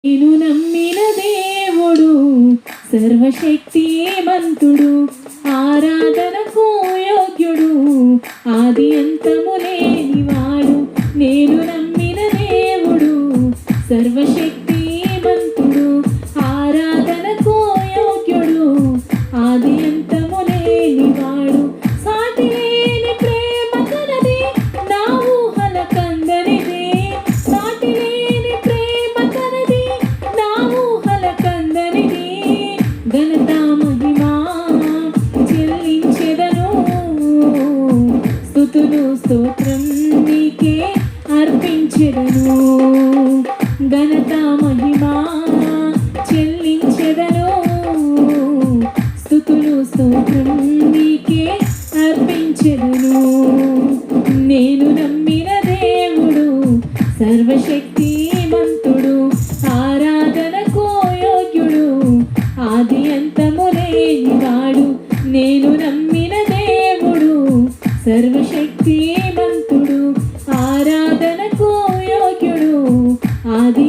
నేను నమ్మిన దేవుడు సర్వశక్తిమంతుడు, ఆరాధనకు యోగ్యుడు, ఆది అంతము లేనివాడు. నేను నమ్మిన దేవుడు సర్వశక్తిమంతుడు, ఆరాధనకు యోగ్యుడు, ఆది అంతము లేనివాడు. సాటి లేని ప్రేమ కలది, నా ఊహల కందనిది. సాటి లేని ప్రేమ కలది, నా ఊహల కందనిది. ఘనత మహిమా చెల్లించెదను, స్తుతులు స్తోత్రం నీకే అర్పించెదను. ఘనత మహిమా చెల్లించెదను, స్తుతులు స్తోత్రం నీకే అర్పించెదను. నేను నమ్మిన దేవుడు సర్వశక్తిమంతుడు, ఆరాధనకు యోగ్యుడు, ఆది అంతము లేనివాడు. నేను నమ్మిన దేవుడు సర్వశక్తిమంతుడు, ఆరాధనకు యోగ్యుడు, ఆది